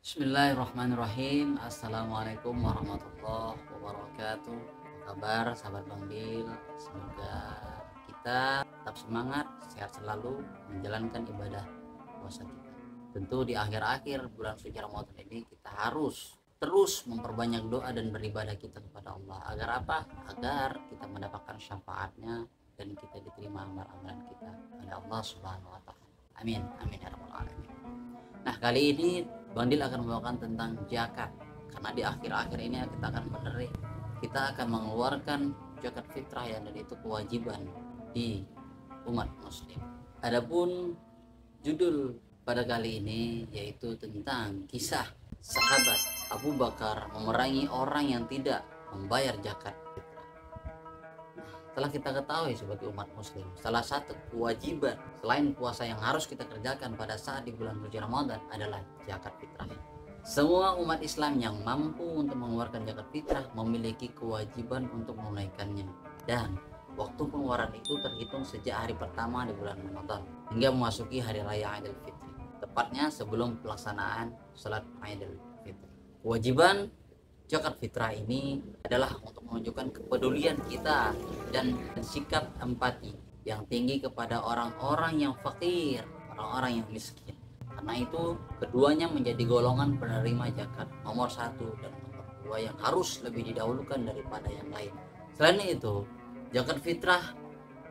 Bismillahirrahmanirrahim. Assalamualaikum warahmatullahi wabarakatuh. Apa kabar sahabat Bang Bil? Semoga kita tetap semangat, sehat selalu menjalankan ibadah puasa kita. Tentu di akhir-akhir bulan suci Ramadan ini kita harus terus memperbanyak doa dan beribadah kita kepada Allah. Agar apa? Agar kita mendapatkan syafaatnya dan kita diterima amal-amalan kita pada Allah Subhanahu wa taala. Amin. Amin ya rabbal alamin. Nah, kali ini Bang Dil akan membawakan tentang zakat. Karena di akhir-akhir ini kita akan mengeluarkan zakat fitrah yang dan itu kewajiban di umat muslim. Adapun judul pada kali ini yaitu tentang kisah sahabat Abu Bakar memerangi orang yang tidak membayar zakat fitrah. Telah kita ketahui sebagai umat muslim, salah satu kewajiban selain puasa yang harus kita kerjakan pada saat di bulan suci Ramadan adalah zakat fitrah. Semua umat Islam yang mampu untuk mengeluarkan zakat fitrah memiliki kewajiban untuk menunaikannya, dan waktu pengeluaran itu terhitung sejak hari pertama di bulan Ramadan hingga memasuki hari raya Idul Fitri, tepatnya sebelum pelaksanaan salat Idul Fitri. Kewajiban zakat fitrah ini adalah untuk menunjukkan kepedulian kita dan sikap empati yang tinggi kepada orang-orang yang fakir, orang-orang yang miskin. Karena itu keduanya menjadi golongan penerima zakat nomor 1 dan nomor 2 yang harus lebih didahulukan daripada yang lain. Selain itu, zakat fitrah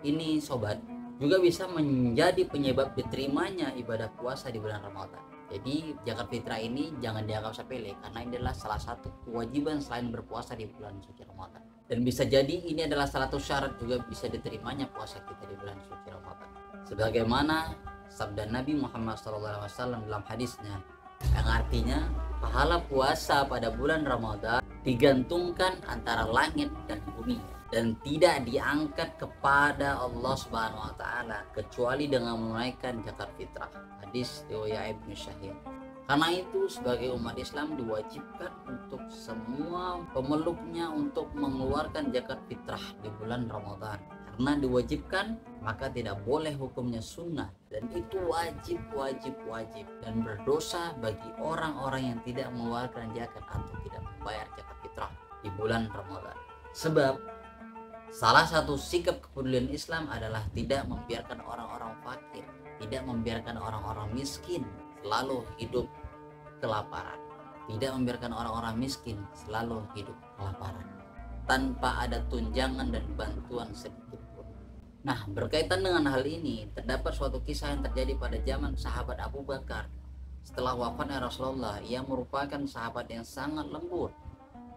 ini sobat juga bisa menjadi penyebab diterimanya ibadah puasa di bulan Ramadan. Jadi zakat fitrah ini jangan dianggap sepele karena ini adalah salah satu kewajiban selain berpuasa di bulan suci Ramadan. Dan bisa jadi ini adalah salah satu syarat juga bisa diterimanya puasa kita di bulan suci Ramadan. Sebagaimana sabda Nabi Muhammad SAW dalam hadisnya yang artinya pahala puasa pada bulan Ramadan digantungkan antara langit dan bumi dan tidak diangkat kepada Allah Subhanahu wa taala kecuali dengan menunaikan zakat fitrah. Hadis riwayat Ibnu Syahid. Karena itu sebagai umat Islam diwajibkan untuk semua pemeluknya untuk mengeluarkan zakat fitrah di bulan Ramadan. Karena diwajibkan maka tidak boleh hukumnya sunnah, dan itu wajib dan berdosa bagi orang-orang yang tidak mengeluarkan zakat atau tidak membayar zakat fitrah di bulan Ramadan. Sebab salah satu sikap kepedulian Islam adalah tidak membiarkan orang-orang fakir, tidak membiarkan orang-orang miskin selalu hidup kelaparan, tidak membiarkan orang-orang miskin selalu hidup kelaparan tanpa ada tunjangan dan bantuan sedikit pun. Nah, berkaitan dengan hal ini terdapat suatu kisah yang terjadi pada zaman sahabat Abu Bakar. Setelah wafatnya Rasulullah, ia merupakan sahabat yang sangat lembut,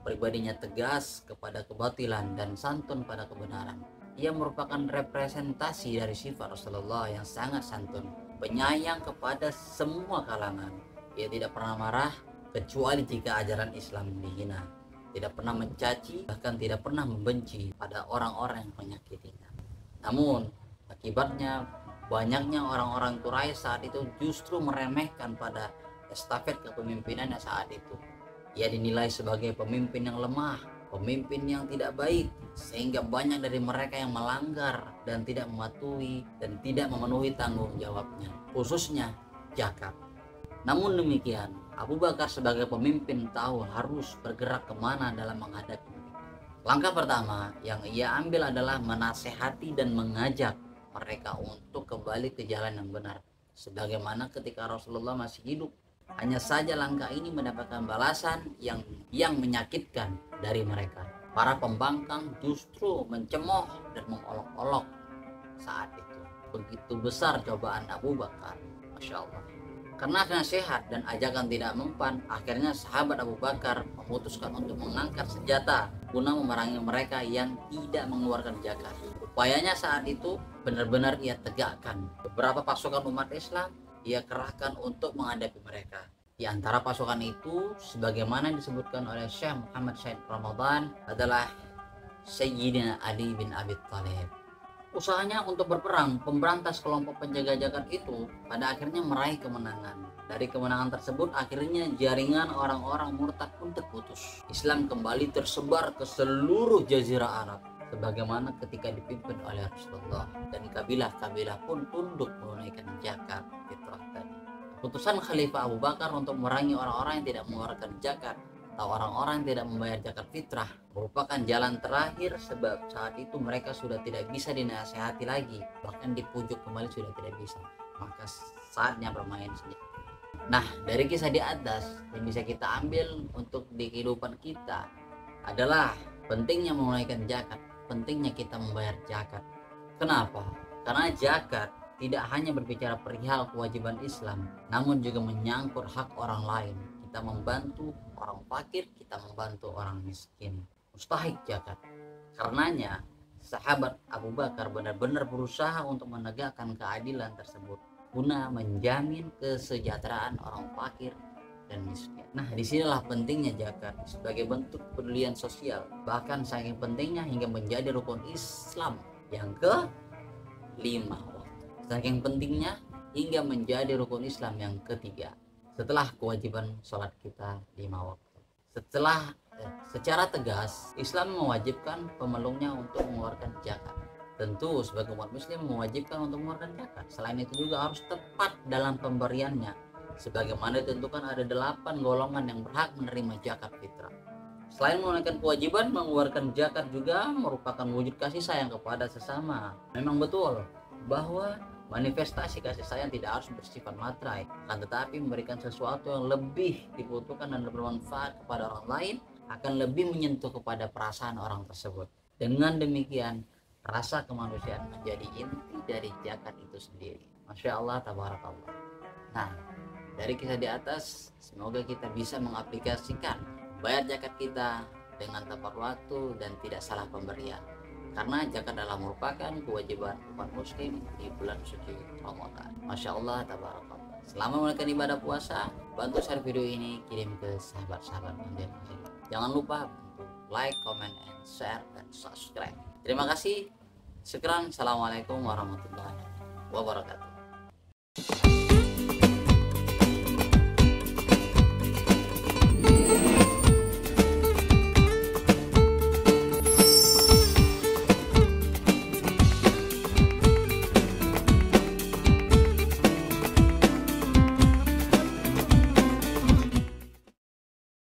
pribadinya tegas kepada kebatilan dan santun pada kebenaran. Ia merupakan representasi dari sifat Rasulullah yang sangat santun, penyayang kepada semua kalangan. Ia tidak pernah marah kecuali jika ajaran Islam dihina, tidak pernah mencaci, bahkan tidak pernah membenci pada orang-orang yang menyakitinya. Namun akibatnya banyaknya orang-orang Quraisy saat itu justru meremehkan pada estafet kepemimpinannya saat itu. Ia dinilai sebagai pemimpin yang lemah, pemimpin yang tidak baik, sehingga banyak dari mereka yang melanggar dan tidak mematuhi dan tidak memenuhi tanggung jawabnya, khususnya zakat. Namun demikian, Abu Bakar sebagai pemimpin tahu harus bergerak kemana dalam menghadapi mereka. Langkah pertama yang ia ambil adalah menasehati dan mengajak mereka untuk kembali ke jalan yang benar, sebagaimana ketika Rasulullah masih hidup. Hanya saja langkah ini mendapatkan balasan yang menyakitkan dari mereka. Para pembangkang justru mencemooh dan mengolok-olok saat itu. Begitu besar cobaan Abu Bakar, Masya Allah. Karena nasihat dan ajakan tidak mempan, akhirnya sahabat Abu Bakar memutuskan untuk mengangkat senjata guna memerangi mereka yang tidak mengeluarkan zakat. Upayanya saat itu benar-benar ia tegakkan. Beberapa pasukan umat Islam ia kerahkan untuk menghadapi mereka. Di antara pasukan itu, sebagaimana disebutkan oleh Syekh Muhammad Said Ramadan, adalah Sayyidina Ali bin Abi Thalib. Usahanya untuk berperang pemberantas kelompok penjaga zakat itu pada akhirnya meraih kemenangan. Dari kemenangan tersebut akhirnya jaringan orang-orang murtad pun terputus. Islam kembali tersebar ke seluruh jazirah Arab, sebagaimana ketika dipimpin oleh Rasulullah, dan kabilah-kabilah pun tunduk menunaikan zakat fitrah tadi. Putusan Khalifah Abu Bakar untuk merangi orang-orang yang tidak mengeluarkan zakat atau orang-orang yang tidak membayar zakat fitrah merupakan jalan terakhir, sebab saat itu mereka sudah tidak bisa dinasehati lagi, bahkan dipujuk kembali sudah tidak bisa. Maka saatnya bermain saja. Nah, dari kisah di atas yang bisa kita ambil untuk di kehidupan kita adalah pentingnya menunaikan zakat, pentingnya kita membayar zakat. Kenapa? Karena zakat tidak hanya berbicara perihal kewajiban Islam, namun juga menyangkut hak orang lain. Kita membantu orang fakir, kita membantu orang miskin. Mustahik zakat. Karenanya, sahabat Abu Bakar benar-benar berusaha untuk menegakkan keadilan tersebut guna menjamin kesejahteraan orang fakir dan miskin. Nah, disinilah pentingnya zakat sebagai bentuk kepedulian sosial, bahkan saking pentingnya hingga menjadi rukun Islam yang kelima. Saking pentingnya hingga menjadi rukun Islam yang ketiga setelah kewajiban sholat kita 5 waktu. Secara tegas Islam mewajibkan pemeluknya untuk mengeluarkan zakat. Tentu sebagai umat muslim mewajibkan untuk mengeluarkan zakat. Selain itu juga harus tepat dalam pemberiannya, sebagaimana ditentukan ada 8 golongan yang berhak menerima zakat fitrah. Selain menunaikan kewajiban, mengeluarkan zakat juga merupakan wujud kasih sayang kepada sesama. Memang betul bahwa manifestasi kasih sayang tidak harus bersifat materai, akan tetapi memberikan sesuatu yang lebih dibutuhkan dan bermanfaat kepada orang lain akan lebih menyentuh kepada perasaan orang tersebut. Dengan demikian, rasa kemanusiaan menjadi inti dari zakat itu sendiri. Masya Allah, tabarakallah. Nah, dari kisah di atas, semoga kita bisa mengaplikasikan bayar zakat kita dengan tepat waktu dan tidak salah pemberian. Karena zakat adalah merupakan kewajiban umat muslim di bulan suci Ramadan. Masya Allah, tabarakallah. Selama menunaikan ibadah puasa, bantu share video ini, kirim ke sahabat-sahabat Bang. Jangan lupa untuk like, comment, and share, dan subscribe. Terima kasih. Sekarang, assalamualaikum warahmatullahi wabarakatuh.